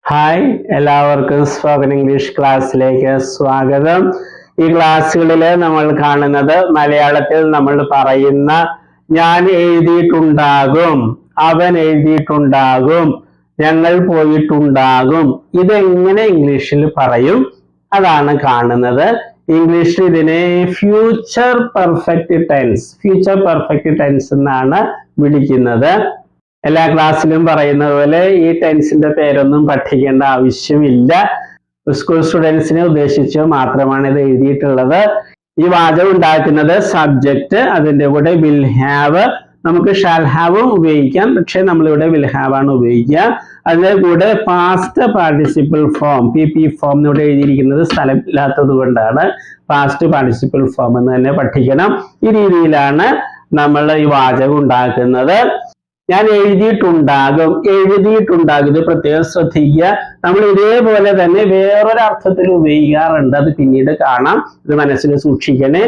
Hi, എല്ലാവർക്കും spoken English ക്ലാസ്സിലേക്ക് സ്വാഗതം. ഈ ക്ലാസ്സുകളിൽ നമ്മൾ കാണുന്നത് മലയാളത്തിൽ നമ്മൾ പറയുന്ന ഞാൻ എഴുതിയിട്ടുണ്ടാകും, അവൻ എഴുതിയിട്ടുണ്ടാകും, ഞങ്ങൾ പോയിട്ടുണ്ടാകും. ഇതെങ്ങനെ ഇംഗ്ലീഷിൽ പറയും അതാണ് കാണുന്നത്. ഇംഗ്ലീഷിൽ ഇതിനെ ഫ്യൂച്ചർ പെർഫെക്റ്റ് ടെൻസ് എന്നാണ് വിളിക്കുന്നത്. എല്ലാ ക്ലാസ്സിലും പറയുന്നത് പോലെ ഈ ടെൻസിന്റെ പേരൊന്നും പഠിക്കേണ്ട ആവശ്യമില്ല. സ്കൂൾ സ്റ്റുഡൻസിനെ ഉദ്ദേശിച്ച് മാത്രമാണ് ഇത് എഴുതിയിട്ടുള്ളത്. ഈ വാചകം ഉണ്ടാക്കുന്നത് സബ്ജക്റ്റ്, അതിന്റെ കൂടെ വിൽ ഹാവ്, നമുക്ക് ഷാൽ ഹാവും ഉപയോഗിക്കാം, പക്ഷെ നമ്മളിവിടെ വിൽ ഹാവ് ആണ് ഉപയോഗിക്കുക. അതിന്റെ കൂടെ past participle form, PP form ഇവിടെ എഴുതിയിരിക്കുന്നത് സ്ഥലമില്ലാത്തത് കൊണ്ടാണ് പാസ്റ്റ് പാർട്ടിസിപ്പിൾ ഫോം എന്ന് തന്നെ പഠിക്കണം. ഈ രീതിയിലാണ് നമ്മൾ ഈ വാചകം ഉണ്ടാക്കുന്നത്. ഞാൻ എഴുതിയിട്ടുണ്ടാകും, ഇത് പ്രത്യേകം ശ്രദ്ധിക്കുക. നമ്മൾ ഇതേപോലെ തന്നെ വേറൊരു അർത്ഥത്തിൽ ഉപയോഗിക്കാറുണ്ട്, അത് പിന്നീട് കാണാം, ഇത് മനസ്സിൽ സൂക്ഷിക്കണേ.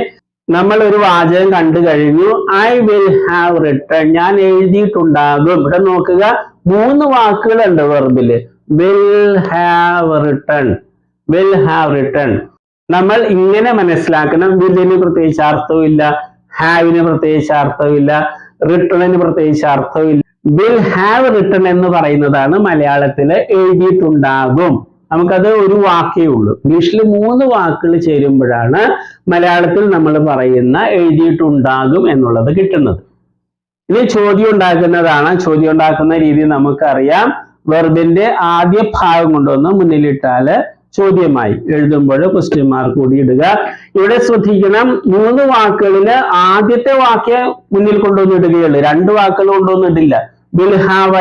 നമ്മൾ ഒരു വാചകം കണ്ടു കഴിഞ്ഞു, ഐ വിൽ ഹാവ് റിട്ടൺ, ഞാൻ എഴുതിയിട്ടുണ്ടാകും. ഇവിടെ നോക്കുക, 3 വാക്കുകളുണ്ട് വെർബില്. Will have written. നമ്മൾ ഇങ്ങനെ മനസ്സിലാക്കണം. വില്ലിന് പ്രത്യേകിച്ച് അർത്ഥമില്ല, ഹാവിന് പ്രത്യേകിച്ച് അർത്ഥമില്ല, റിട്ടണിന് പ്രത്യേകിച്ച് അർത്ഥമില്ല. വിൽ ഹാവ് റിട്ടൺ എന്ന് പറയുന്നതാണ് മലയാളത്തില് എഴുതിയിട്ടുണ്ടാകും. നമുക്കത് ഒരു വാക്കേ ഉള്ളൂ. ഇംഗ്ലീഷിൽ 3 വാക്കുകൾ ചേരുമ്പോഴാണ് മലയാളത്തിൽ നമ്മൾ പറയുന്ന എഴുതിയിട്ടുണ്ടാകും എന്നുള്ളത് കിട്ടുന്നത്. ഇത് ചോദ്യം ഉണ്ടാക്കുന്നതാണ്. ചോദ്യം ഉണ്ടാക്കുന്ന രീതി നമുക്കറിയാം. വെർബിന്റെ ആദ്യ ഭാഗം കൊണ്ടുവന്ന് മുന്നിലിട്ടാല് ചോദ്യമായി, എഴുതുമ്പോൾ ക്വസ്റ്റ്യൻ മാർക്ക് കൂടി ഇടുക. ഇവിടെ ശ്രദ്ധിക്കണം, 3 വാക്കുകളില് ആദ്യത്തെ വാക്യം മുന്നിൽ കൊണ്ടുവന്നിടുകയുള്ളൂ, 2 വാക്കുകൾ കൊണ്ടുവന്നിട്ടില്ല. വിൽ ഹാവ്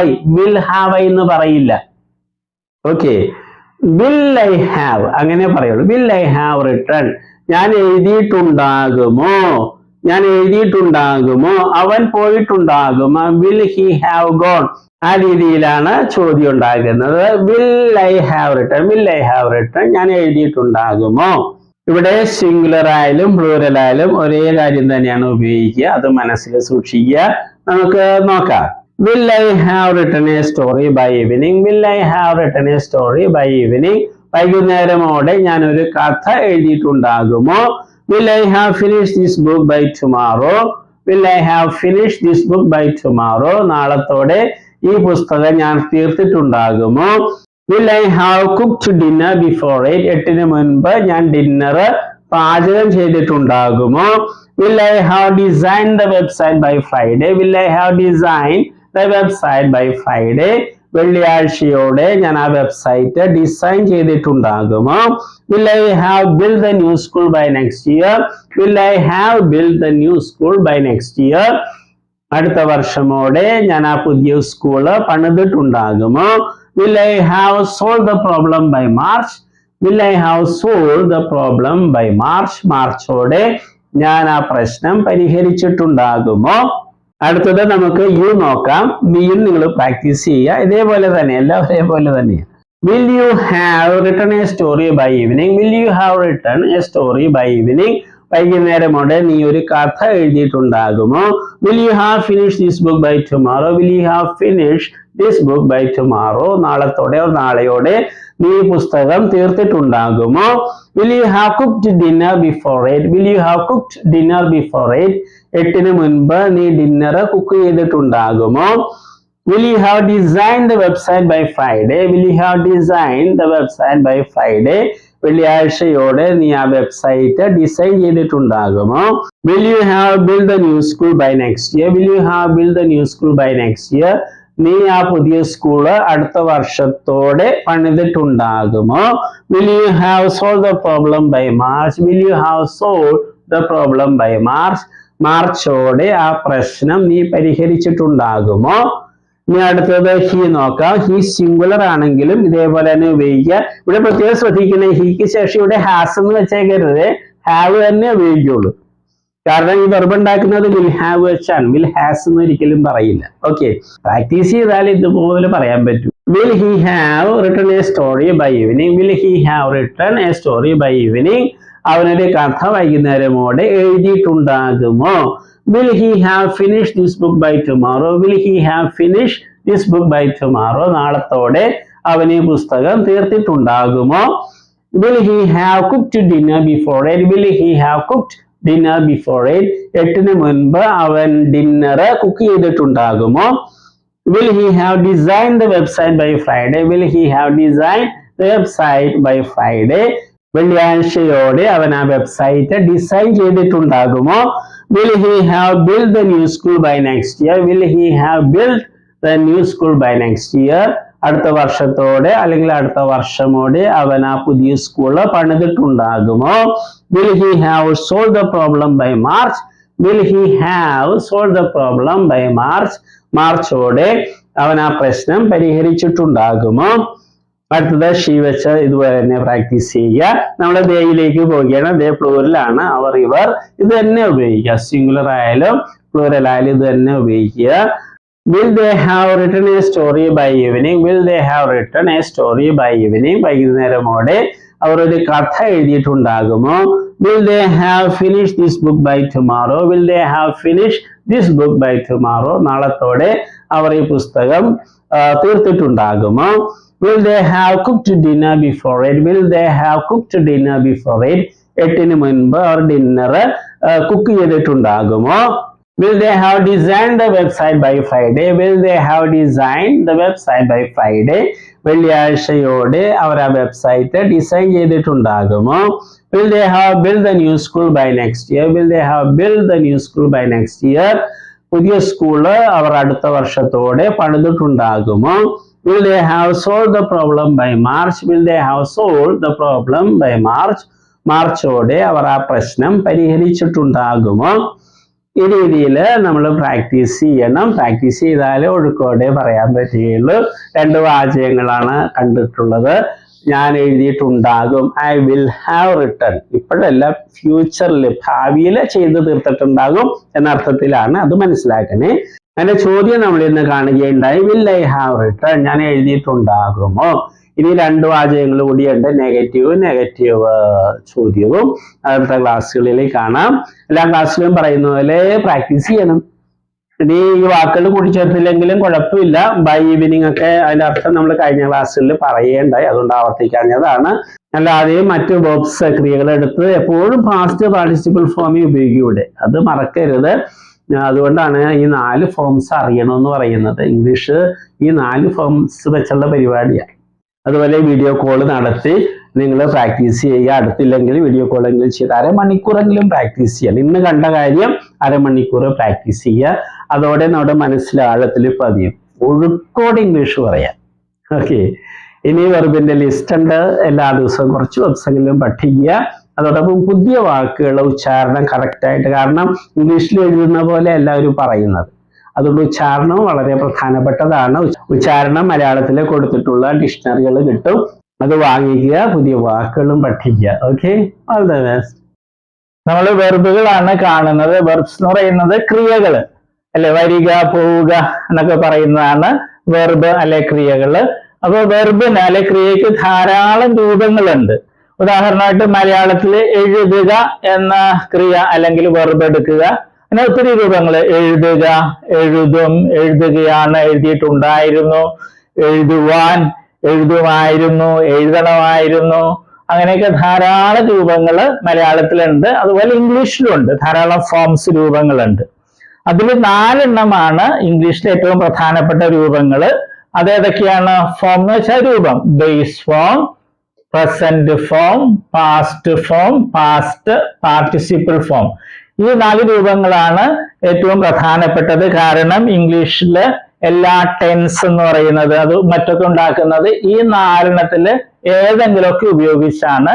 ഐ എന്ന് പറയില്ല. ഓക്കെ, വിൽ ഐ ഹാവ് അങ്ങനെ പറയുള്ളൂ. വിൽ ഐ ഹാവ് റിട്ടൺ, ഞാൻ എഴുതിയിട്ടുണ്ടാകുമോ, അവൻ പോയിട്ടുണ്ടാകുമോ, വിൽ ഹി ഹാവ് ഗോൺ, ആ രീതിയിലാണ് ചോദ്യം ഉണ്ടാകുന്നത്. വിൽ ഐ ഹാവ് റിട്ടൺ, ഞാൻ എഴുതിയിട്ടുണ്ടാകുമോ. ഇവിടെ സിംഗുലർ ആയാലും പ്ലൂറൽ ആയാലും ഒരേ കാര്യം തന്നെയാണ് ഉപയോഗിക്കുക, അത് മനസ്സിൽ സൂക്ഷിക്കുക. നമുക്ക് നോക്കാം. Will I have written a story by evening, വൈകുന്നേരമോടെ ഞാൻ ഒരു കഥ എഴുതിയിട്ടുണ്ടാകുമോ. Will I have finished this book by tomorrow, നാളത്തോടെ ഈ പുസ്തകം ഞാൻ തീർത്തിട്ടുണ്ടാകുമോ. Will I have cooked dinner before 8 മുൻപ് ഞാൻ ഡിന്നർ പാചകം ചെയ്തിട്ടുണ്ടാകുമോ. Will I have design the website by Friday, വെള്ളിയാഴ്ചയോടെ ഞാൻ ആ വെബ്സൈറ്റ് ഡിസൈൻ ചെയ്തിട്ടുണ്ടാകുമോ. Will I have build the new school by next year, അടുത്ത വർഷമോടെ ഞാൻ ആ പുതിയ സ്കൂള് പണിതിട്ടുണ്ടാകുമോ. Will I have solve the problem by March, മാർച്ചോടെ ഞാൻ ആ പ്രശ്നം പരിഹരിച്ചിട്ടുണ്ടാകുമോ. അടുത്തത് നമുക്ക് യു നോക്കാം. ബിയും നിങ്ങൾ പ്രാക്ടീസ് ചെയ്യുക, ഇതേപോലെ തന്നെ, എല്ലാം ഒരേപോലെ തന്നെയാണ്. Will you have written a story by evening, വൈകുന്നേരമോടെ നീ ഒരു കഥ എഴുതിയിട്ടുണ്ടാകുമോ. Will you have finished this book by tomorrow, നാളത്തോടെ നാളെയോടെ നീ പുസ്തകം തീർത്തിട്ടുണ്ടാകുമോ. Will you have cooked dinner before 8 മുൻപ് നീ ഡിന്നർ കുക്ക് ചെയ്തിട്ടുണ്ടാകുമോ. Will you have design the website by Friday, വെള്ളിയാഴ്ചയോടെ നീ ആ വെബ്സൈറ്റ് ഡിസൈൻ ചെയ്തിട്ടുണ്ടാകുമോ. Will you have build the new school by next year, നീ ആ പുതിയ സ്കൂള് അടുത്ത വർഷത്തോടെ പണിതിട്ടുണ്ടാകുമോ. Will you have solve the problem by March, മാർച്ചോടെ ആ പ്രശ്നം നീ പരിഹരിച്ചിട്ടുണ്ടാകുമോ. ഇനി അടുത്തത് ഹി നോക്കാം. ഹി സിംഗുലർ ആണെങ്കിലും ഇതേപോലെ തന്നെ ഉപയോഗിക്കുക. ഇവിടെ പ്രത്യേകം ശ്രദ്ധിക്കണേ, ഹീക്ക് ശേഷം ഇവിടെ ഹാസ് എന്ന് വെച്ചേക്കരുത്, ഹാവ് തന്നെ ഉപയോഗിക്കുള്ളൂ. കാരണം ഈ വെർബ് ഉണ്ടാക്കുന്നത് വിൽ ഹാവ് വെച്ചാണ്, വിൽ ഹാസ് എന്ന് ഒരിക്കലും പറയില്ല. ഓക്കെ, പ്രാക്ടീസ് ചെയ്താൽ ഇതുപോലെ പറയാൻ പറ്റും. Will he have written a story by evening, അവനൊരു കഥ വൈകുന്നേരമോടെ എഴുതിയിട്ടുണ്ടാകുമോ. Will he have finished this book by tomorrow? നാളത്തോടെ അവൻ ഈ പുസ്തകം തീർത്തിട്ടുണ്ടാകുമോ? Will he have cooked dinner before 8? Will he have cooked dinner before 8? 8-ന് മുൻപ് അവൻ ഡിന്നർ കുക്ക് ചെയ്തിട്ടുണ്ടാകുമോ? Will he have designed the website by Friday? Will he have designed the website by Friday? വെള്ളിയാഴ്ചയോടെ അവൻ ആ വെബ്സൈറ്റ് ഡിസൈൻ ചെയ്തിട്ടുണ്ടാകുമോ? Will he have built the new school by next year? Will he have built the new school by next year? അടുത്ത വർഷത്തോടെ അല്ലെങ്കിൽ അടുത്ത വർഷമോടെ അവൻ ആ പുതിയ school പണിതിട്ടുണ്ടാകുമോ? Will he have solved the problem by March? Will he have solved the problem by March? മാർച്ചോടെ അവൻ ആ പ്രശ്നം പരിഹരിച്ചിട്ടുണ്ടാകുമോ? അടുത്തത് ഷീ വെച്ച് ഇതുപോലെ തന്നെ പ്രാക്ടീസ് ചെയ്യുക. നമ്മൾ ദേയിലേക്ക് പോവുകയാണ്. ദേ പ്ലൂറലാണ്, അവർ ഇവർ ഇത് തന്നെ ഉപയോഗിക്കുക. സിംഗുലർ ആയാലും പ്ലൂറൽ ആയാലും ഇത് തന്നെ ഉപയോഗിക്കുക. Will they have written a story by evening? Will they have written a story by evening? വൈകുന്നേരമോടെ അവർ ഒരു കഥ എഴുതിയിട്ടുണ്ടാകുമോ? Will they have finished this book by tomorrow? Will they have finished this book by tomorrow? നാളത്തോടെ അവർ ഈ പുസ്തകം തീർത്തിട്ടുണ്ടാകുമോ? Will they have cooked dinner before 8? Will they have cooked dinner before 8? 8-ന് മുൻപ് അവർ dinner cook ചെയ്തിട്ടുണ്ടാകുമോ? Will they have designed the website by Friday? Will they have designed the website by Friday? വെള്ളിയാഴ്ചയോടെ അവർ ആ website design ചെയ്തിട്ടുണ്ടാകുമോ? Will they have built the new school by next year? Will they have built the new school by next year? പുതിയ school അവർ അടുത്ത വർഷത്തോടെ പണിതിട്ടുണ്ടാകുമോ? Will they have solved the problem by March? Will they have solved the problem by March? മാർച്ചോടെ അവർ ആ പ്രശ്നം പരിഹരിച്ചിട്ടുണ്ടാകുമോ? ഈ രീതിയിൽ നമ്മൾ practice ചെയ്യണം. Practice ചെയ്താലേ ഒഴുക്കോടെ പറയാൻ പറ്റുകയുള്ളൂ. 2 വാചകങ്ങളാണ് കണ്ടിട്ടുള്ളത്. ഞാൻ എഴുതിയിട്ടുണ്ടാകും, ഐ വിൽ ഹാവ് റിട്ടൺ. ഇപ്പോഴല്ല, ഫ്യൂച്ചറിൽ ഭാവിയിൽ ചെയ്ത് തീർത്തിട്ടുണ്ടാകും എന്ന അർത്ഥത്തിലാണ്, അത് മനസ്സിലാക്കണേ. അതിന്റെ ചോദ്യം നമ്മൾ ഇന്ന് കാണുകയുണ്ടായി, വിൽ ഐ ഹാവ് റിട്ടൺ, ഞാൻ എഴുതിയിട്ടുണ്ടാകുമോ? ഇനി 2 വാചകങ്ങൾ കൂടിയുണ്ട്, നെഗറ്റീവ് ചോദ്യവും. അടുത്ത ക്ലാസ്സുകളിൽ കാണാം. എല്ലാ ക്ലാസ്സിലും പറയുന്ന പോലെ പ്രാക്ടീസ് ചെയ്യണം. ഇനി ഈ വാക്കുകൾ കൂട്ടിച്ചേർത്തില്ലെങ്കിലും കുഴപ്പമില്ല. ബൈ ഈവനിങ് ഒക്കെ അതിന്റെ അർത്ഥം നമ്മൾ കഴിഞ്ഞ ക്ലാസ്സുകളിൽ പറയേണ്ടായി, അതുകൊണ്ട് ആവർത്തിക്കാഞ്ഞതാണ്. അല്ലാതെ മറ്റു വെർബ്സ് ക്രിയകൾ എടുത്ത് എപ്പോഴും പാസ്റ്റ് പാർട്ടിസിപ്പിൾ ഫോമിൽ ഉപയോഗിക്കും ഇവിടെ, അത് മറക്കരുത്. അതുകൊണ്ടാണ് ഈ 4 ഫോംസ് അറിയണമെന്ന് പറയുന്നത്. ഇംഗ്ലീഷ് ഈ 4 ഫോംസ് വെച്ചുള്ള പരിപാടിയാണ്. അതുപോലെ വീഡിയോ കോൾ നടത്തി നിങ്ങൾ പ്രാക്ടീസ് ചെയ്യുക. അടുത്തില്ലെങ്കിൽ വീഡിയോ കോളെങ്കിലും ചെയ്ത് അരമണിക്കൂറെങ്കിലും പ്രാക്ടീസ് ചെയ്യണം. ഇന്ന് കണ്ട കാര്യം അരമണിക്കൂർ പ്രാക്ടീസ് ചെയ്യുക. അതോടെ നമ്മുടെ മനസ്സിലാഴത്തിൽ പതിയും. ഒഴുക്കോടെ ഇംഗ്ലീഷ് പറയാം. ഓക്കെ, ഇനി വെർബിന്റെ ലിസ്റ്റ് ഉണ്ട്. എല്ലാ ദിവസവും കുറച്ച് ദിവസങ്ങളിലും പഠിക്കുക. അതോടൊപ്പം പുതിയ വാക്കുകൾ ഉച്ചാരണം കറക്റ്റായിട്ട്, കാരണം ഇംഗ്ലീഷിൽ എഴുതുന്ന പോലെ എല്ലാവരും പറയുന്നത്, അതുകൊണ്ട് ഉച്ചാരണം വളരെ പ്രധാനപ്പെട്ടതാണ്. ഉച്ചാരണം മലയാളത്തിൽ കൊടുത്തിട്ടുള്ള ഡിക്ഷണറികൾ കിട്ടും, അത് വാങ്ങിക്കുക, പുതിയ വാക്കുകളും പഠിക്കുക. Okay, all the best. നമ്മൾ വെർബുകളാണ് കാണുന്നത്. വെർബ്സ് എന്ന് പറയുന്നത് ക്രിയകൾ അല്ലെ, വരിക, പോവുക എന്നൊക്കെ പറയുന്നതാണ് വെർബ് അല്ലെ ക്രിയകള്. അപ്പൊ വെർബിന് അല്ലെ ക്രിയക്ക് ധാരാളം രൂപങ്ങളുണ്ട്. ഉദാഹരണമായിട്ട് മലയാളത്തിൽ എഴുതുക എന്ന ക്രിയ അല്ലെങ്കിൽ വെർബ് എടുക്കുക, അങ്ങനെ ഒത്തിരി രൂപങ്ങൾ. എഴുതുക, എഴുതും, എഴുതുകയാണ്, എഴുതിയിട്ടുണ്ടായിരുന്നു, എഴുതുവാൻ, എഴുതുമായിരുന്നു, എഴുതണമായിരുന്നു, അങ്ങനെയൊക്കെ ധാരാളം രൂപങ്ങൾ മലയാളത്തിലുണ്ട്. അതുപോലെ ഇംഗ്ലീഷിലുണ്ട് ധാരാളം ഫോംസ്, രൂപങ്ങളുണ്ട്. അതിൽ 4 എണ്ണമാണ് ഇംഗ്ലീഷിലെ ഏറ്റവും പ്രധാനപ്പെട്ട രൂപങ്ങൾ. അതേതൊക്കെയാണ്? ഫോം എന്ന് വെച്ചാൽ രൂപം. Base form, present form, past form, past participle form. ഈ 4 രൂപങ്ങളാണ് ഏറ്റവും പ്രധാനപ്പെട്ടത്. കാരണം ഇംഗ്ലീഷില് എല്ലാ ടെൻസ് എന്ന് പറയുന്നത് അത് മറ്റൊക്കെ ഉണ്ടാക്കുന്നത് ഈ 4 എണ്ണത്തില് ഏതെങ്കിലുമൊക്കെ ഉപയോഗിച്ചാണ്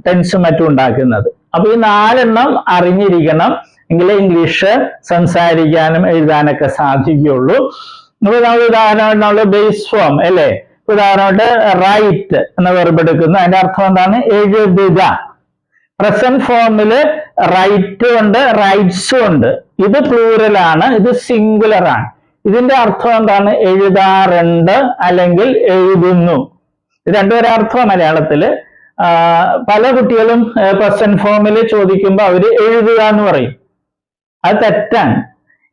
ടെൻസും മറ്റും ഉണ്ടാക്കുന്നത്. അപ്പൊ ഈ 4 എണ്ണം അറിഞ്ഞിരിക്കണം, എങ്കിലേ ഇംഗ്ലീഷ് സംസാരിക്കാനും എഴുതാനൊക്കെ സാധിക്കുകയുള്ളൂ. ഉദാഹരണമായിട്ട് ബേസ് ഫോം അല്ലേ, ഉദാഹരണമായിട്ട് റൈറ്റ് എന്ന വെർബ് എടുക്കുന്നു, അതിന്റെ അർത്ഥം എന്താണ്? എഴുതുക. പ്രസന്റ് ഫോമില് റൈറ്റ് ഉണ്ട്, റൈറ്റ്സും ഉണ്ട്. ഇത് പ്ലൂറലാണ്, ഇത് സിംഗുലർ ആണ്. ഇതിന്റെ അർത്ഥം എന്താണ്? എഴുതാറുണ്ട് അല്ലെങ്കിൽ എഴുതുന്നു. ഇത് രണ്ടുപേരും അർത്ഥം മലയാളത്തില്. പല കുട്ടികളും പ്രസന്റ് ഫോമിൽ ചോദിക്കുമ്പോൾ അവര് എഴുതുക എന്ന് പറയും. അത് തെറ്റാണ്.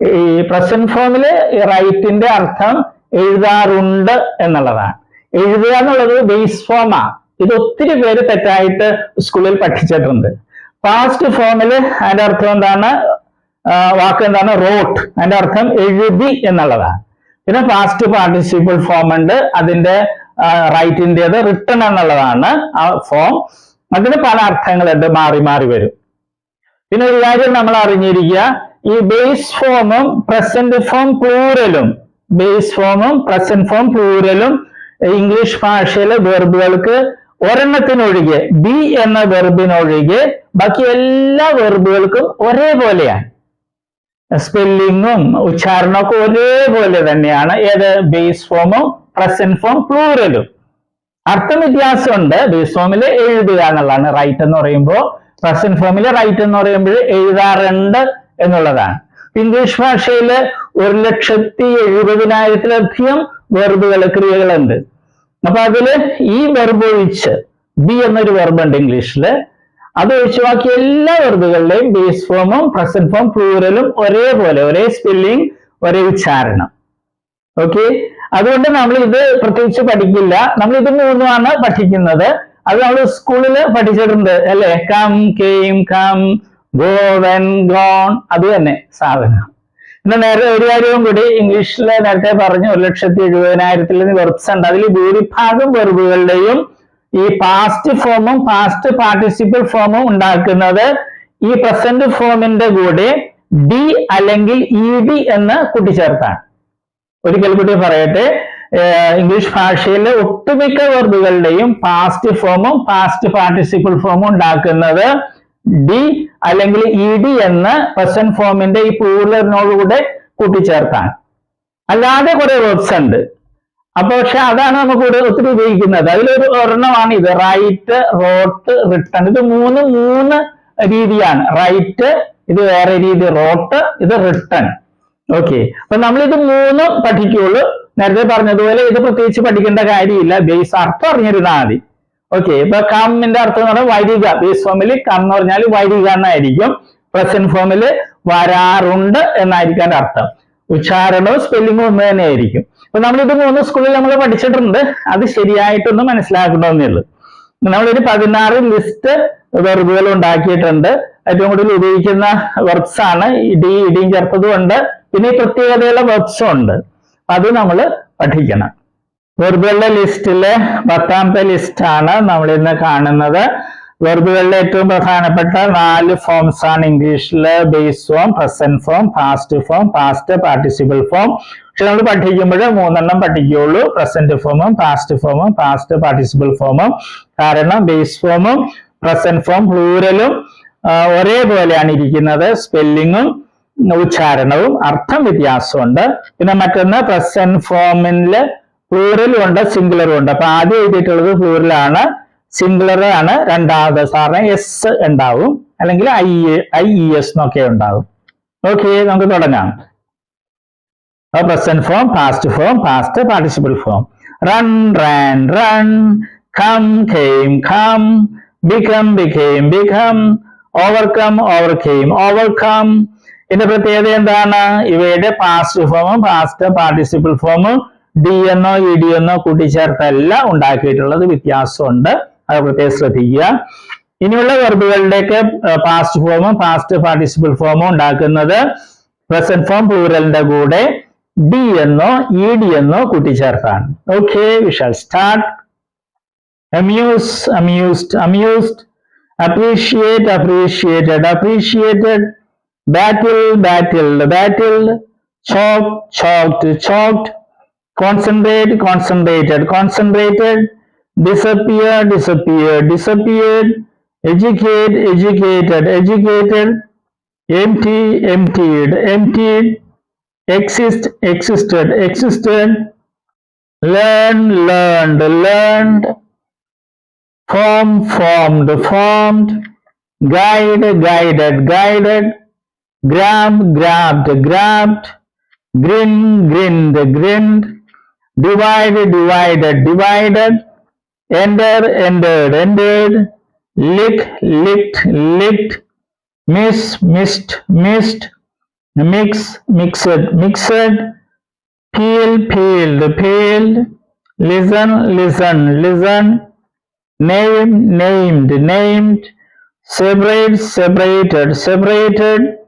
ഈ പ്രസന്റ് ഫോമില് റൈറ്റിന്റെ അർത്ഥം എഴുതാറുണ്ട് എന്നുള്ളതാണ്. എഴുതുക എന്നുള്ളത് ബേസ് ഫോമാ. ഇത് ഒത്തിരി പേര് തെറ്റായിട്ട് സ്കൂളിൽ പഠിച്ചിട്ടുണ്ട്. പാസ്റ്റ് ഫോമിൽ അതിന്റെ അർത്ഥം എന്താണ്? വാക്ക് എന്താണ്? റോട്ട്. അതിന്റെ അർത്ഥം എഴുതി എന്നുള്ളതാണ്. പിന്നെ പാസ്റ്റ് പാർട്ടിസിപ്പിൾ ഫോം ഉണ്ട്, അതിന്റെ റൈറ്റിൻ്റെത് റിട്ടൺ എന്നുള്ളതാണ് ആ ഫോം. അതിന് പല അർത്ഥങ്ങളുണ്ട്, മാറി മാറി വരും. പിന്നെ ഒരു കാര്യം നമ്മൾ അറിഞ്ഞിരിക്കുക, ഈ ബേസ് ഫോമും പ്രസന്റ് ഫോം പ്ലൂറലും ഇംഗ്ലീഷ് ഭാഷയിലെ വെർബുകൾക്ക് ഒരെണ്ണത്തിനൊഴികെ, ബി എന്ന വെർബിനൊഴികെ ബാക്കി എല്ലാ വെർബുകൾക്കും ഒരേപോലെയാണ്. സ്പെല്ലിങ്ങും ഉച്ചാരണമൊക്കെ ഒരേപോലെ തന്നെയാണ്. ഏത്? ബേസ് ഫോമും പ്രസന്റ് ഫോം പ്ലൂറലും. അർത്ഥം വ്യത്യാസമുണ്ട്. ബേസ് ഫോമിൽ എഴുതുക എന്നുള്ളതാണ് റൈറ്റ് എന്ന് പറയുമ്പോൾ, പ്രസന്റ് ഫോമിൽ റൈറ്റ് എന്ന് പറയുമ്പോൾ എഴുതാറുണ്ട് എന്നുള്ളതാണ്. ഇംഗ്ലീഷ് ഭാഷയിൽ 1,70,70,000-ലധികം വെർബുകൾ, ക്രിയകളുണ്ട്. അപ്പൊ അതില് ഈ വെർബ് ഒഴിച്ച്, ബി എന്നൊരു വെർബുണ്ട് ഇംഗ്ലീഷില്, അത് ഒഴിച്ച് ബാക്കി എല്ലാ വെർബുകളുടെയും ബേസ് ഫോമും പ്രസന്റ് ഫോം പ്ലൂറലും ഒരേപോലെ, ഒരേ സ്പെല്ലിംഗ്, ഒരേ ഉച്ചാരണം. ഓക്കെ, അതുകൊണ്ട് നമ്മൾ ഇത് പ്രത്യേകിച്ച് പഠിക്കില്ല. നമ്മൾ ഇത് മൂന്നുമാണ് പഠിക്കുന്നത്. അത് നമ്മൾ സ്കൂളിൽ പഠിച്ചിട്ടുണ്ട് അല്ലെ? Come, came, come, go, went, gone, അത് തന്നെ സാധനം. പിന്നെ നേരത്തെ ഒരു കാര്യവും കൂടി, ഇംഗ്ലീഷിൽ നേരത്തെ പറഞ്ഞു 1,70,70,000 വെർബ്സ് ഉണ്ട്. അതിൽ ഭൂരിഭാഗം വെർബുകളുടെയും ഈ പാസ്റ്റ് ഫോമും പാസ്റ്റ് പാർട്ടിസിപ്പിൾ ഫോമും ഉണ്ടാക്കുന്നത് ഈ പ്രസന്റ് ഫോമിന്റെ കൂടെ ഡി അല്ലെങ്കിൽ ഇ ഡി എന്ന് കൂട്ടിച്ചേർത്താണ്. ഒരിക്കൽ കൂടി പറയട്ടെ, ഇംഗ്ലീഷ് ഭാഷയിലെ ഒട്ടുമിക്ക വെർബുകളുടെയും പാസ്റ്റ് ഫോമും പാസ്റ്റ് പാർട്ടിസിപ്പിൾ ഫോമും ഉണ്ടാക്കുന്നത് ഡി അല്ലെങ്കിൽ ഇ ഡി എന്ന് പ്രസന്റ് ഫോമിന്റെ ഈ പ്ലൂറലിനോടുകൂടെ കൂട്ടിച്ചേർത്താണ്. അല്ലാതെ കുറെ വെർബ്സ് ഉണ്ട്. അപ്പൊ പക്ഷെ അതാണ് നമുക്ക് ഒത്തിരി ഉപയോഗിക്കുന്നത്. അതിലൊരു ഒരെണ്ണമാണ് ഇത്, റൈറ്റ്, റോട്ട്, റിട്ടൺ. ഇത് മൂന്ന് രീതിയാണ്. റൈറ്റ്, ഇത് വേറെ രീതി, റോട്ട്, ഇത് റിട്ടൺ. ഓക്കെ, അപ്പൊ നമ്മൾ ഇത് മൂന്നും പഠിക്കുള്ളൂ. നേരത്തെ പറഞ്ഞതുപോലെ ഇത് പ്രത്യേകിച്ച് പഠിക്കേണ്ട കാര്യമില്ല, ബേസ് അർത്ഥം അറിഞ്ഞിരുന്നാൽ മതി. ഓക്കെ, ഇപ്പൊ കമ്മിന്റെ അർത്ഥം എന്ന് പറഞ്ഞാൽ വരിക. ബേസ് ഫോമിൽ കം എന്ന് പറഞ്ഞാൽ വരിക എന്നായിരിക്കും. പ്രസന്റ് ഫോമിൽ വരാറുണ്ട് എന്നായിരിക്കും അർത്ഥം. ഉച്ചാരണവും സ്പെല്ലിങ്ങും ഒന്ന് തന്നെ ആയിരിക്കും. അപ്പൊ നമ്മളിത് മൂന്ന് സ്കൂളിൽ നമ്മൾ പഠിച്ചിട്ടുണ്ട്. അത് ശരിയായിട്ടൊന്ന് മനസ്സിലാക്കണമെന്നേ ഉള്ളൂ. നമ്മളൊരു 16 ലിസ്റ്റ് വെർബുകൾ ഉണ്ടാക്കിയിട്ടുണ്ട്. ഏറ്റവും കൂടുതൽ ഉപയോഗിക്കുന്ന വെർബ്സ് ആണ്. ഇടിയും ചേർത്തതും ഉണ്ട്, പിന്നെ ഈ പ്രത്യേകതയുള്ള വെർബ്സും ഉണ്ട്. അത് നമ്മൾ പഠിക്കണം. വെർബുകളുടെ ലിസ്റ്റിലെ 10ാമത്തെ ലിസ്റ്റാണ് നമ്മൾ ഇന്ന് കാണുന്നത്. വെർബുകളിലെ ഏറ്റവും പ്രധാനപ്പെട്ട 4 ഫോംസ് ആണ് ഇംഗ്ലീഷില്: base form, present form, past form, past participle form. പക്ഷെ നമ്മൾ പഠിക്കുമ്പോൾ 3 പഠിക്കുകയുള്ളൂ: പ്രസന്റ് ഫോമും പാസ്റ്റ് ഫോമും പാസ്റ്റ് പാർട്ടിസിപ്പിൾ ഫോമും. കാരണം ബേസ് ഫോമും പ്രസന്റ് ഫോം പ്ലൂറലും ഒരേപോലെയാണ് ഇരിക്കുന്നത്. സ്പെല്ലിങ്ങും ഉച്ചാരണവും അർത്ഥം വ്യത്യാസമുണ്ട്. പിന്നെ മറ്റൊന്ന്, പ്രസന്റ് ഫോമില് പ്ലൂറലും ഉണ്ട്, സിംഗുലറും ഉണ്ട്. അപ്പൊ ആദ്യം എഴുതിയിട്ടുള്ളത് പ്ലൂറലാണ്, സിംഗുലർ ആണ് രണ്ടാമത്. സാറിന് എസ് ഉണ്ടാവും, അല്ലെങ്കിൽ IES എന്നൊക്കെ ഉണ്ടാവും. ഓക്കെ, നമുക്ക് തുടങ്ങാം. Present form, past form, past participle form. Run, ran, run. Come, came, come. become, became, become. overcome, overcame, overcome. ഇതിന്റെ പ്രത്യേകത എന്താണ്? ഇവയുടെ പാസ്റ്റ് ഫോമും പാസ്റ്റ് പാർട്ടിസിപ്പിൾ ഫോമും ഡി എന്നോ ഇ ഡി എന്നോ കൂട്ടിച്ചേർത്തല്ല ഉണ്ടാക്കിയിട്ടുള്ളത്, വ്യത്യാസമുണ്ട്. അത് പ്രത്യേകം ശ്രദ്ധിക്കുക. ഇനിയുള്ള വെർബുകളുടെയൊക്കെ പാസ്റ്റ് ഫോമും പാസ്റ്റ് പാർട്ടിസിപ്പിൾ ഫോമും ഉണ്ടാക്കുന്നത് പ്രസന്റ് ഫോം പ്ലൂറലിന്റെ കൂടെ ഡി എന്നോ ഇ ഡി എന്നോ കൂട്ടിച്ചേർത്താണ്. Okay, we shall start. amuse, amused, amused. appreciate, appreciated, appreciated. battle, battled, battled. chalk, chalked, chalked. concentrate, concentrated, concentrated. disappear, disappeared, disappeared. educate, educated, educated. empty, emptied, emptied. exist, existed, existed. learn, learned, learned. form, formed, formed. guide, guided, guided. grab, grabbed, grabbed. grin, grinned, grinned. divide, divided, divided. enter, entered, entered. lick, licked, licked. miss, missed, missed. mix, mixed, mixed. peel, peeled, peeled. listen, listen, listen, name, named, named, separate, separated, separated,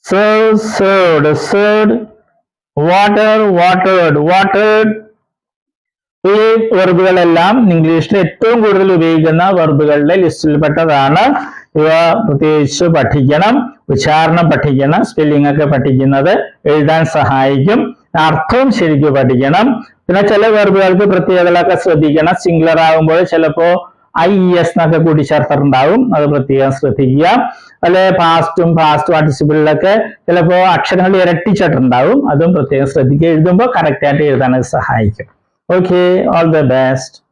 serve, served, served, water, watered, watered. ഈ വെർബുകളെല്ലാം ഇംഗ്ലീഷിൽ ഏറ്റവും കൂടുതൽ ഉപയോഗിക്കുന്ന വെർബുകളുടെ ലിസ്റ്റിൽപ്പെട്ടതാണ്. ഇവ പ്രത്യേകിച്ച് പഠിക്കണം, ഉച്ചാരണം പഠിക്കണം, സ്പെല്ലിംഗ് ഒക്കെ പഠിക്കുന്നത് എഴുതാൻ സഹായിക്കും, അർത്ഥവും ശരിക്കും പഠിക്കണം. പിന്നെ ചില വെർബുകൾക്ക് പ്രത്യേകതകളൊക്കെ ശ്രദ്ധിക്കണം. സിംഗുലർ ആകുമ്പോൾ ചിലപ്പോ IES എന്നൊക്കെ കൂടി ചേർത്തിട്ടുണ്ടാവും, അത് പ്രത്യേകം ശ്രദ്ധിക്കുക. അല്ലെ പാസ്റ്റും പാസ്റ്റ് പാർട്ടിസിപ്പിളിലൊക്കെ ചിലപ്പോ അക്ഷരങ്ങൾ ഇരട്ടിച്ചിട്ടുണ്ടാവും, അതും പ്രത്യേകം ശ്രദ്ധിക്കുക. എഴുതുമ്പോൾ കറക്റ്റ് ആയിട്ട് എഴുതാൻ സഹായിക്കും. Okay, all the best.